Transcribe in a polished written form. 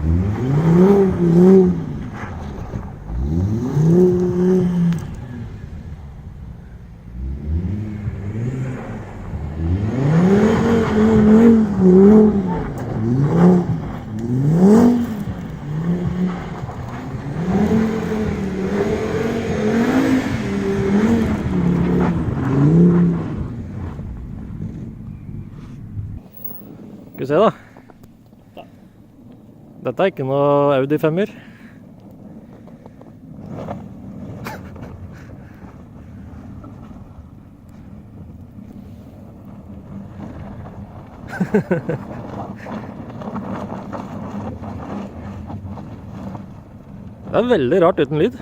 Skal vi se da. Dette er ikke noe Audi 5-er. Det er veldig rart uten lyd.